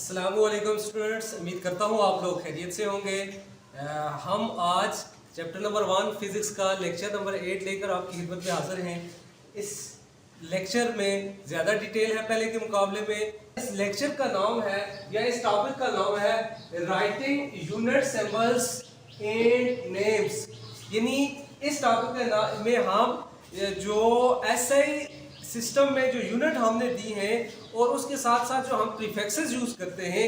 अस्सलामुअलैकुम स्टूडेंट्स, उम्मीद करता हूँ आप लोग खैरियत से होंगे। हम आज चैप्टर नंबर 1 फिज़िक्स का लेक्चर नंबर 8 लेकर आपकी खिदमत में हाजिर हैं। इस लेक्चर में ज़्यादा डिटेल है पहले के मुकाबले में। इस लेक्चर का नाम है या इस टॉपिक का नाम है writing unit symbols and names. यानी इस टॉपिक में हम जो एसआई सिस्टम में जो यूनिट हमने दी हैं और उसके साथ साथ जो हम प्रीफिक्सेस यूज़ करते हैं,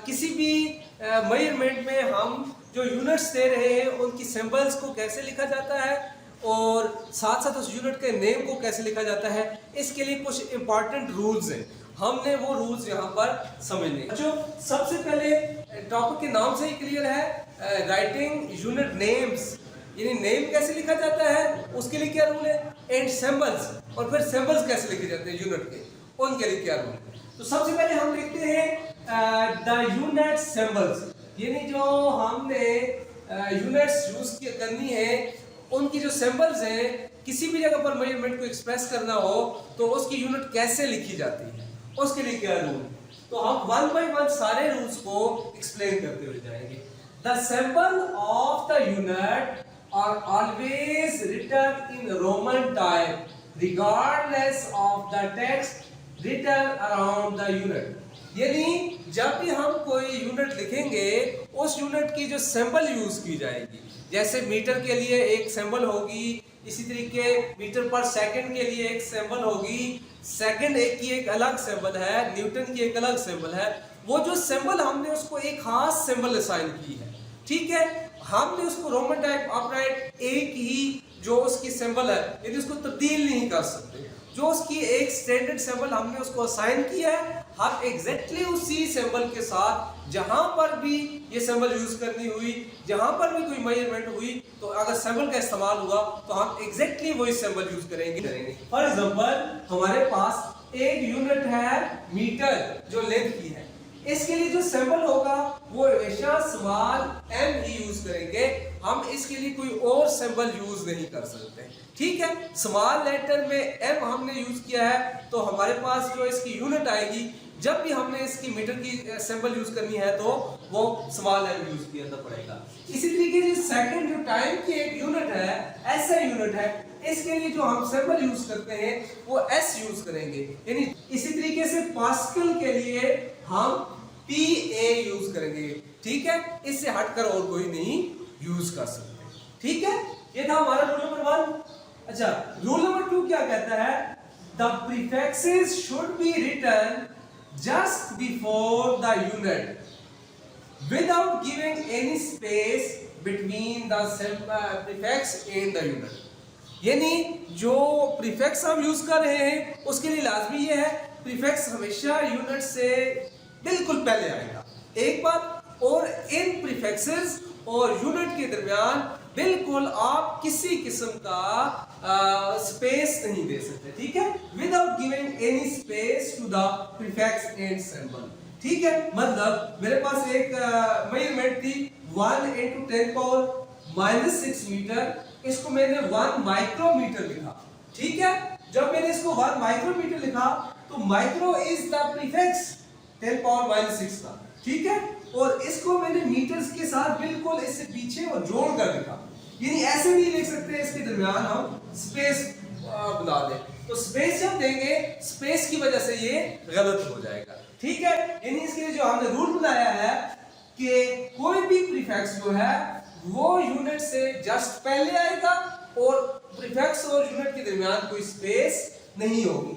किसी भी मेजरमेंट में हम जो यूनिट्स दे रहे हैं उनकी सिंबल्स को कैसे लिखा जाता है और साथ साथ उस यूनिट के नेम को कैसे लिखा जाता है, इसके लिए कुछ इंपॉर्टेंट रूल्स हैं। हमने वो रूल्स यहाँ पर समझने। जो सबसे पहले टॉपिक के नाम से ही क्लियर है, राइटिंग यूनिट नेम्स, यानी नेम कैसे लिखा जाता है उसके लिए क्या रूल है, एंड सिंबल्स, और फिर सिंबल्स कैसे लिखे जाते हैं यूनिट के, उनके लिए क्या रूल है। तो सबसे पहले हम लिखते हैं द यूनिट सिंबल्स, यानी जो हमने यूनिट्स यूज करनी है उनकी जो सिंबल्स हैं, किसी भी जगह पर मेजरमेंट को एक्सप्रेस करना हो तो उसकी यूनिट कैसे लिखी जाती है, उसके लिए क्या रूल है। तो हम वन बाय वन सारे रूल्स को एक्सप्लेन करते हुए जाएंगे। The symbol of the unit are always written in Roman type regardless of the text written around the unit। यानी जब भी हम कोई यूनिट लिखेंगे उस यूनिट की जो सिंबल यूज की जाएगी, जैसे मीटर के लिए एक सिंबल होगी, इसी तरीके मीटर पर सेकंड के लिए एक सिंबल होगी, सेकंड एक की एक अलग सिंबल है, न्यूटन की एक अलग सिंबल है। वो जो सिंबल हमने उसको एक खास सिंबल असाइन की है, ठीक है, हमने उसको रोमन टाइप अपराइट एक ही जो उसकी सिंबल है, यदि उसको तब्दील नहीं कर सकते। जो उसकी एक स्टैंडर्ड सिंबल हमने उसको असाइन किया है, हम एग्जैक्टली उसी सिंबल के साथ जहां पर भी ये सिंबल यूज करनी हुई, जहां पर भी कोई मेजरमेंट हुई, तो अगर सिंबल का इस्तेमाल हुआ तो हम एग्जैक्टली वही सिंबल यूज करेंगे। फॉर एग्जांपल हमारे पास एक यूनिट है मीटर जो लेंथ की है, इसके लिए जो सिंबल होगा वो हमेशा स्मॉल m ही यूज करेंगे, हम इसके लिए कोई और सिंबल यूज नहीं कर सकते, ठीक है। स्मॉल लेटर में m हमने यूज किया है तो हमारे पास जो इसकी यूनिट आएगी, जब भी हमने इसकी मीटर की सिंबल यूज करनी है तो वो स्मॉल m यूज किया पड़ेगा। इसी तरीके से सेकंड जो टाइम की एक यूनिट है, ऐसा यूनिट है, इसके लिए जो हम सिंबल यूज करते हैं वो s यूज करेंगे। यानी इसी तरीके से पास्कल के लिए हम PA यूज करेंगे, ठीक है, इससे हटकर और कोई नहीं यूज कर सकते, ठीक है। ये था हमारा रूल नंबर 1। अच्छा, रूल नंबर 2 क्या कहता है, the prefixes should be written just before the unit without giving any space between the prefix and the unit. यानी जो प्रीफिक्स हम यूज कर रहे हैं उसके लिए लाजमी ये है, प्रीफिक्स हमेशा यूनिट से बिल्कुल पहले आएगा, एक बात। और इन प्रीफिक्सेस और यूनिट के दरमियान बिल्कुल आप किसी किस्म का स्पेस नहीं दे सकते, ठीक है, without giving any space to the prefix and symbol, ठीक है। मतलब मेरे पास एक मेजरमेंट थी 1 × 10⁻⁻6 मीटर, इसको मैंने 1 माइक्रोमीटर लिखा, ठीक है। जब मैंने इसको 1 माइक्रोमीटर लिखा तो माइक्रो इज द प्रीफिक्स 10⁻⁻6 का, ठीक है, और इसको मैंने मीटर्स के साथ बिल्कुल इससे पीछे और जोड़ कर लिखा। यानी ऐसे नहीं लिख सकते, इसके दरमियान हम स्पेस बना दें, तो स्पेस जब देंगे स्पेस की वजह से ये गलत हो जाएगा, ठीक है। यानी इसके लिए जो हमने रूल बनाया है कि कोई भी प्रीफिक्स जो है वो यूनिट से जस्ट पहले आएगा और प्रीफिक्स और यूनिट के दरमियान कोई स्पेस नहीं होगी।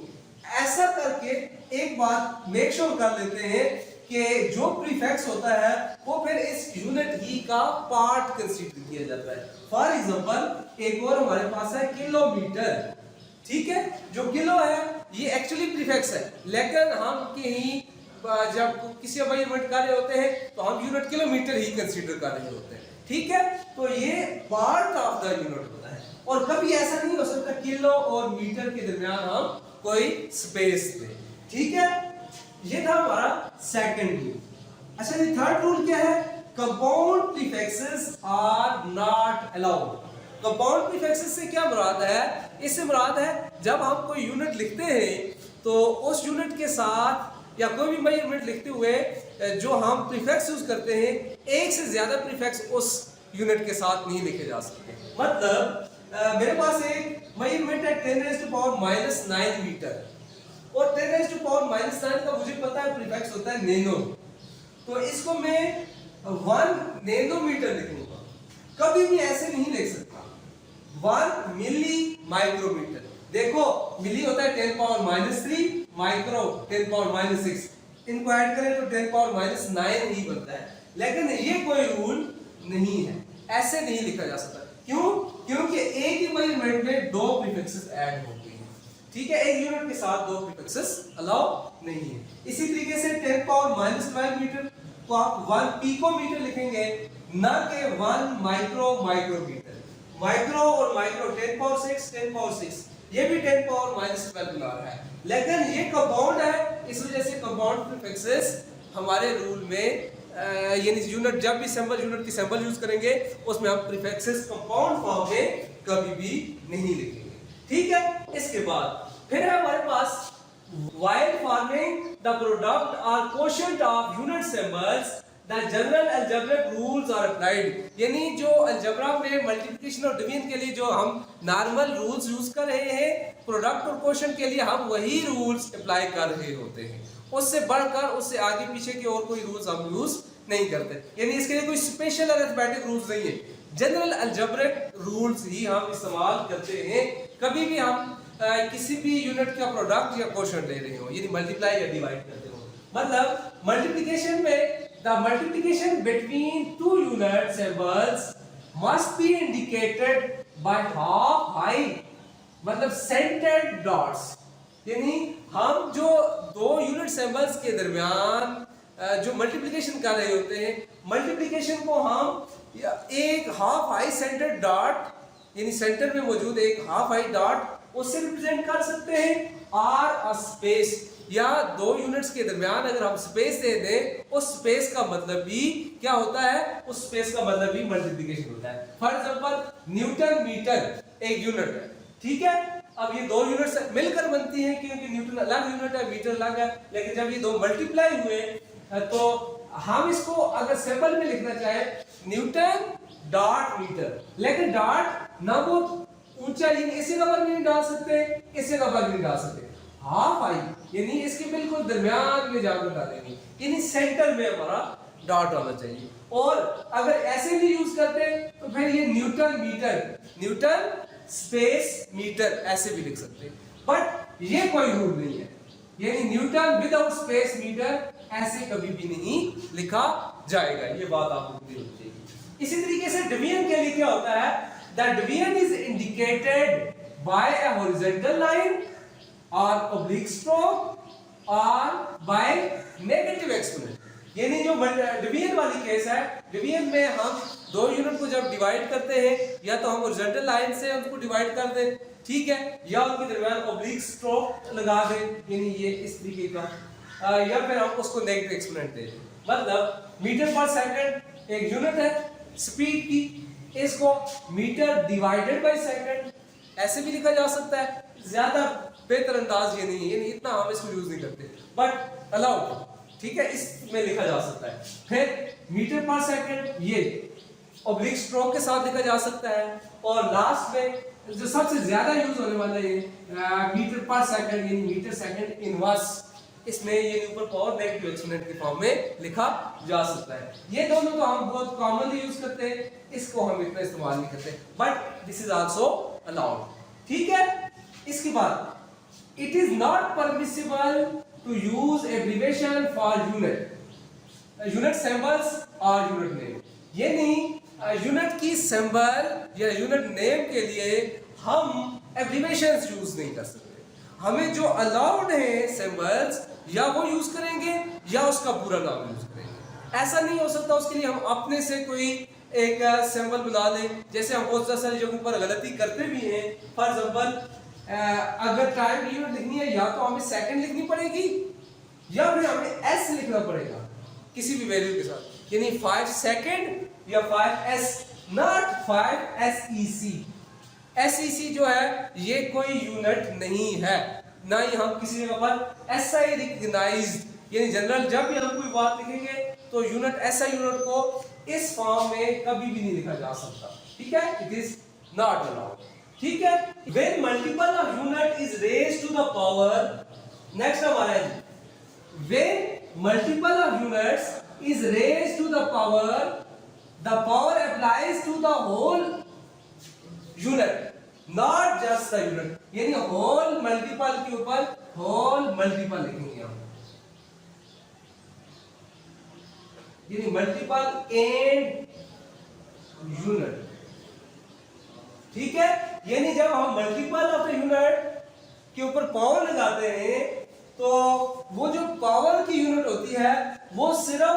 ऐसा करके एक बात मेक श्योर कर लेते हैं कि जो प्रीफिक्स होता है वो फिर इस यूनिट ही का पार्ट कंसीडर किया जाता है। फॉर एग्जांपल एक और हमारे पास है किलोमीटर, ठीक है, जो किलो है ये एक्चुअली प्रीफिक्स है, लेकिन हम कहीं जब किसी मेजरमेंट कर रहे होते हैं तो हम यूनिट किलोमीटर ही कंसीडर कर रहे होते हैं, ठीक है। तो ये पार्ट ऑफ द यूनिट होता है और कभी ऐसा नहीं हो सकता किलो और मीटर के दरमियान हम कोई स्पेस दे, ठीक है। ये था हमारा सेकंड रूल। अच्छा, ये थर्ड रूल क्या है, compound prefixes are not allowed. Compound prefixes से क्या मुराद है, इससे मुराद है जब हम कोई यूनिट लिखते हैं तो उस यूनिट के साथ या कोई भी मेजरमेंट लिखते हुए जो हम प्रीफिक्स यूज करते हैं, एक से ज्यादा प्रीफिक्स उस यूनिट के साथ नहीं लिखे जा सकते। मतलब मेरे पास एक मेजरमेंट है 10⁻⁻9 मीटर, और 10⁻⁻9 का मुझे पता है प्रीफिक्स होता है नैनो, तो इसको मैं 1 नैनोमीटर लिखूंगा। कभी भी ऐसे नहीं लिख सकता 1 मिली माइक्रोमीटर। देखो मिली होता है 10⁻³ माइक्रो 10⁻⁻6, इनको ऐड करें तो 10⁻�9 ही बनता है। लेकिन ये कोई रूल नहीं है, ऐसे नहीं लिखा जा सकता। क्यों? क्योंकि एक ही मेजरमेंट में दो प्रीफिक्सेस ऐड होते हैं, ठीक है, एक यूनिट के साथ दो प्रीफिक्सेस अलाउ नहीं है। इसी तरीके से 10⁻⁻12 मीटर को आप 1 पिकोमीटर लिखेंगे, ना कि 1 माइक्रोमीटर। माइक्रो और माइक्रो 10⁻6 ये भी 10⁻⁻12 बना रहा है, लेकिन ये कंपाउंड है, इस वजह से कंपाउंड प्रीफिक्सेस हमारे रूल में यानी यूनिट जब भी सिंबल यूनिट की सिंबल यूज करेंगे उसमें हम प्रीफिक्सेस कंपाउंड फॉर्म में कभी भी नहीं लिखेंगे, ठीक है। इसके बाद फिर है हमारे पास while forming the product or quotient of unit symbols the general algebraic rules are applied। यानी जो अलजेब्रा में मल्टीप्लिकेशन और डिवीजन के लिए जो हम नॉर्मल रूल्स यूज कर रहे हैं, प्रोडक्ट और क्वोशिएंट के लिए हम वही रूल्स अप्लाई कर रहे होते हैं। उससे बढ़कर उससे आगे पीछे की और कोई रूल्स हम यूज नहीं करते, यानी इसके लिए कोई स्पेशल अरिथमेटिक रूल्स नहीं है, जनरल अलजेब्रिक रूल्स ही हम इस्तेमाल करते हैं। कभी भी हम किसी भी यूनिट का प्रोडक्ट या क्वोशिएंट ले रहे हो, यानी मल्टीप्लाई या डिवाइड करते हो, मतलब मल्टीप्लिकेशन में the multiplication between two unit symbols must be indicated by half height, मतलब सेंटर्ड डॉट्स। यानी हम जो दो यूनिट सिंबल्स के दरमियान जो मल्टीप्लिकेशन कर रहे होते हैं, मल्टीप्लिकेशन को हम एक हाफ हाई सेंटर्ड डॉट, यानी सेंटर में मौजूद एक हाफ हाई डॉट, उससे रिप्रेजेंट कर सकते हैं। आर अ स्पेस, या दो यूनिट्स के दरमियान अगर हम स्पेस दे दें, उस स्पेस का मतलब भी क्या होता है, उस स्पेस का मतलब भी मल्टीप्लिकेशन होता है। फॉर एग्जांपल न्यूटन मीटर एक यूनिट है, ठीक है। अब ये दो यूनिट्स मिलकर बनती हैं, क्योंकि न्यूटन अलग यूनिट है, मीटर अलग है, लेकिन जब ये दो मल्टीप्लाई हुए तो हम इसको अगर सिंबल में लिखना चाहे न्यूटन डॉट मीटर, लेकिन डॉट ना वो ऊंचा, यानी इसी का वर्ग नहीं डाल सकते, इसी का वर्ग नहीं डाल सकते, हाफ आई यानी इसके बिल्कुल दरमियान में जाकर डालेंगे, यानी सेंटर में हमारा डॉट आना चाहिए। और अगर ऐसे भी यूज करते तो फिर ये newton metre, newton space metre ऐसे भी लिख सकते हैं, बट ये कोई रूल नहीं है, यानी न्यूटन विदाउट स्पेस मीटर ऐसे कभी भी नहीं लिखा जाएगा, ये बात आपको क्लियर होनी चाहिए। इसी तरीके से डिवीजन के लिए क्या होता है, the division is indicated by a horizontal line और oblique stroke और बाय नेगेटिव एक्सपोनेंट। यानी जो डिवीजन वाली केस है, डिवीजन में हम दो यूनिट को जब डिवाइड करते हैं, या तो हम हॉरिजॉन्टल लाइन से उनको डिवाइड कर दें, ठीक है, या उनके दरमियान oblique stroke लगा दें, यानी ये इस तरीके का, या फिर हम उसको नेगेटिव एक्सपोनेंट दें। मतलब मीटर पर सेकंड एक यूनिट है स्पीड की, इसको मीटर डिवाइडेड बाय सेकंड ऐसे भी लिखा जा सकता है, ज्यादा बेहतर अंदाज ये नहीं है, यानी इतना हम इसको यूज नहीं करते, बट अलाउड, ठीक है, इसमें लिखा जा सकता है। फिर मीटर पर सेकंड ये ऑब्लिक स्ट्रोक के साथ लिखा जा सकता है, और लास्ट में जो सबसे ज्यादा यूज होने वाला है मीटर पर सेकंड, यानी मीटर सेकंड इनवर्स, इसमें ये ऊपर पावर नेगेटिव एक्सपोनेंट के फॉर्म में लिखा जा सकता है। ये दोनों तो हम बहुत कॉमनली यूज करते हैं, इसको हम इतना इस्तेमाल नहीं करते, but this is also allowed, ठीक है। इसके बाद it is not permissible to use abbreviation for unit symbols और यूनिट नेम, यानी यूनिट की सिंबल या यूनिट नेम के लिए हम एब्रिविएशंस यूज नहीं कर सकते। हमें जो अलाउड है सिंबल्स, या वो यूज करेंगे या उसका पूरा नाम यूज करेंगे। ऐसा नहीं हो सकता उसके लिए हम अपने से कोई एक सिंबल बना लें, जैसे हम बहुत सारी जगहों पर गलती करते भी हैं। फॉर एग्जांपल अगर टाइम यूनिट लिखनी है, या तो हमें सेकंड लिखनी पड़ेगी, या फिर हमें एस लिखना पड़ेगा किसी भी वैल्यू के साथ, यानी 5 सेकंड या 5s, नॉट 5SEC। SEC जो है ये कोई यूनिट नहीं है, ना ही हम किसी जगह पर SI रिकग्नाइज्ड यानी जनरल जब भी हम कोई बात लिखेंगे तो यूनिट, ऐसा यूनिट को इस फॉर्म में कभी भी नहीं लिखा जा सकता, ठीक है, इट इज नॉट अलाउड, ठीक है। When multiple of unit is raised to the power, next हमारा है when multiple of units is raised to the power applies to the whole unit, not just the unit, यानी whole multiple के ऊपर whole multiple लिखेंगे हम, यानी multiple and unit, ठीक है। यानी जब हम मल्टीपल ऑफ द यूनिट के ऊपर पावर लगाते हैं तो वो जो पावर की यूनिट होती है वो सिर्फ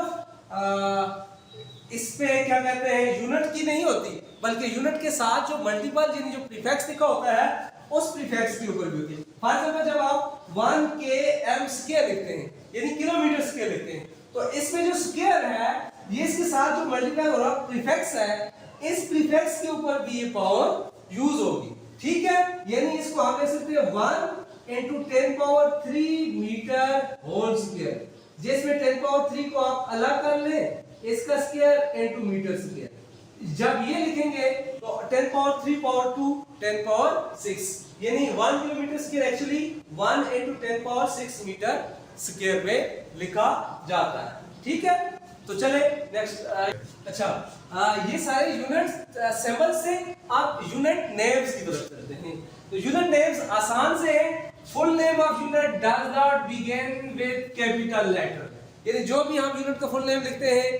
इस पे क्या कहते हैं यूनिट की नहीं होती, बल्कि यूनिट के साथ जो मल्टीपल यानी जो प्रीफिक्स लिखा होता है उस प्रीफिक्स के ऊपर भी होती है। फॉर एग्जांपल जब आप 1 km स्क्वायर लिखते हैं यानी किलोमीटर स्क्वायर लिखते हैं तो इसमें जो स्क्वायर है ये इसके साथ जो मल्टीप्लाई हो रहा प्रीफिक्स है, इस प्रीफिक्स के ऊपर भी ये पावर यूज होगी, ठीक है। यानी इसको हम लिख सकते हैं 1 into 10 power 3 metre whole square, जिसमें 10 power 3 को आप अलग कर लें, इसका स्क्वायर इनटू मीटर स्क्वायर, जब ये लिखेंगे तो 10 power 3 power 2 10 power 6, यानी 1 kilometre square actually 1 into 10 power 6 metre square में लिखा जाता है, ठीक है। तो चले नेक्स्ट, अच्छा ये सारे यूनिट सिंबल से आप यूनिट नेम्स की तरफ चलते हैं। तो यूनिट नेम्स आसान से है, full name of unit does not begin with capital letter, यानी जो भी हम यूनिट का फुल नेम लिखते हैं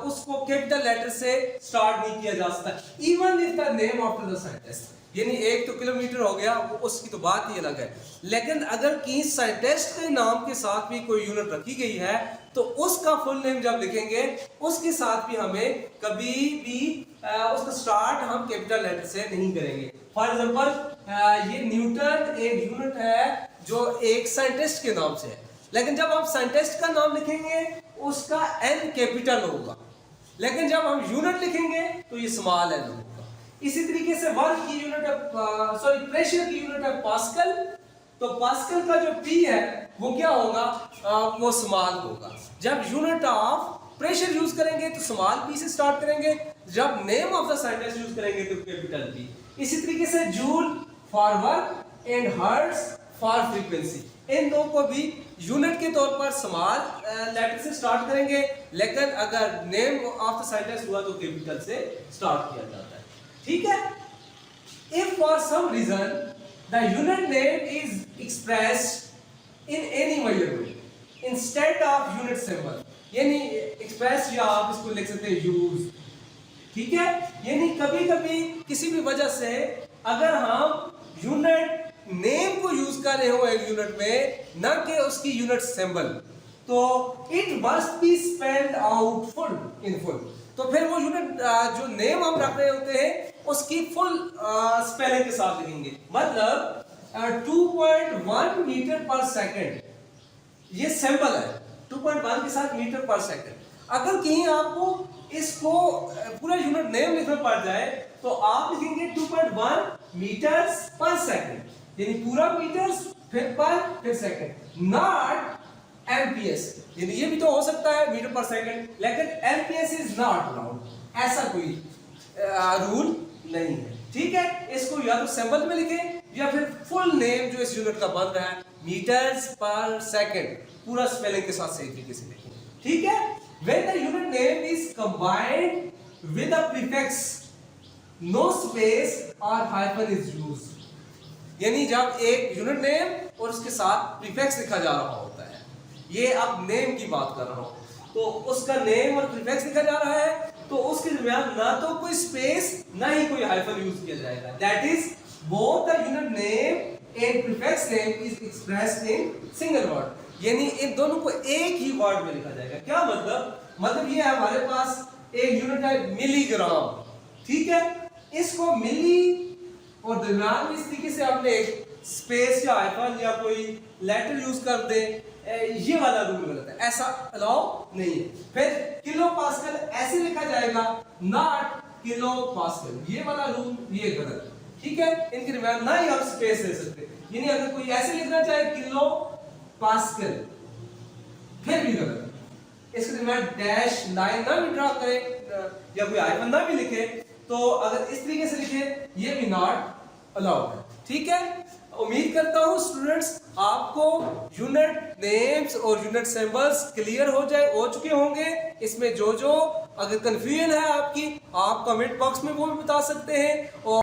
उसको कैपिटल लेटर से स्टार्ट नहीं किया जा सकता, even if the name after the scientist, यानी 1 तो किलोमीटर हो गया उसकी तो बात ही अलग है, लेकिन अगर किसी साइंटिस्ट के नाम के साथ भी कोई यूनिट रखी गई है तो उसका फुल नेम जब लिखेंगे उसके साथ भी हमें कभी भी उसका स्टार्ट हम कैपिटल लेटर से नहीं करेंगे। फॉर एग्जांपल ये न्यूटन एक यूनिट है जो एक साइंटिस्ट के नाम से है, लेकिन जब हम साइंटिस्ट का नाम लिखेंगे उसका एन कैपिटल होगा, लेकिन जब हम यूनिट लिखेंगे तो ये स्मॉल एन होगा। इसी तरीके से वर्क की यूनिट है प्रेशर की यूनिट है पास्कल, तो पास्कल का जो पी है वो क्या होगा, वो स्मॉल होगा। जब यूनिट ऑफ प्रेशर यूज करेंगे तो स्मॉल पी से स्टार्ट करेंगे, जब name of the scientist use करेंगे तो कैपिटल पी। इसी तरीके से joule for work and hertz for frequency, इन दो को भी यूनिट के तौर पर स्मॉल लेटर से स्टार्ट करेंगे, लेकिन अगर नेम ऑफ द साइंटिस्ट हुआ तो कैपिटल से स्टार्ट किया जाता है, ठीक है। If for some reason the unit name is expressed in any measurement instead of unit symbol, यानी express या आप इसको लिख सकते हैं use, ठीक है। यानी कभी कभी किसी भी वजह से अगर हम यूनिट नेम को यूज कर रहे हो एक यूनिट में न कि उसकी यूनिट सिंबल, तो it must be spelled out full in full, तो फिर वो यूनिट जो नेम हम रख रहे होते हैं उसकी फुल स्पेलिंग के साथ लिखेंगे। मतलब 2.1 मीटर पर सेकंड ये सिंबल है, 2.1 के साथ मीटर पर सेकंड। अगर कहीं आपको इसको पूरा यूनिट नेम लिखना पड़ जाए तो आप लिखेंगे 2.1 मीटर्स पर सेकंड, यानी पूरा मीटर्स फिर पर फिर सेकंड, नॉट एमपीएस, यानी ये भी तो हो सकता है मीटर पर सेकंड, लेकिन एमपीएस इज नॉट अलाउड, ऐसा कोई रूल नहीं है, ठीक है। इसको या तो सिंबल में लिखें या फिर फुल नेम जो इस यूनिट का बन रहा है मीटर्स पर सेकंड पूरा स्पेलिंग के साथ सही तरीके से लिखें, ठीक है। When the unit name is combined with a prefix, no space or hyphen is used, यानी जब एक यूनिट नेम और उसके साथ प्रीफिक्स लिखा जा रहा होता है, ये अब नेम की बात कर रहा हूं, तो उसका नेम और प्रीफिक्स लिखा जा रहा है तो उसके दरमियान ना तो कोई स्पेस ना ही कोई हाइफन यूज किया जाएगा, that is both the unit name and prefix name is expressed in single word, यानी इन दोनों को एक ही वर्ड में लिखा जाएगा। क्या मतलब ये है हमारे पास एक यूनिट है मिलीग्राम, ठीक है, इसको मिली और दरमियान में इस तरीके से आपने एक स्पेस या आइकन या कोई लेटर यूज कर दे, ये वाला रूल गलत है, ऐसा अलाउ नहीं है। फिर किलो पास्कल ऐसे लिखा जाएगा, नॉट किलो पास्कल, ये वाला रूल ये गलत है, ठीक है। इनके दरमियान ना ही आप स्पेस ले सकते, यानी अगर कोई ऐसे लिखना चाहे किलो पास्कल फिर भी गलत है। इसके दरमियान डैश लाइन ना भी ड्रा करें या कोई आइकन ना भी लिखे, तो अगर इस तरीके से लिखे ये भी नॉट अलाउड है। ठीक है, उम्मीद करता हूँ स्टूडेंट्स आपको यूनिट नेम्स और यूनिट सिंबल्स क्लियर हो चुके होंगे। इसमें जो अगर कंफ्यूजन है आपकी, आप कमेंट बॉक्स में वो भी बता सकते हैं। और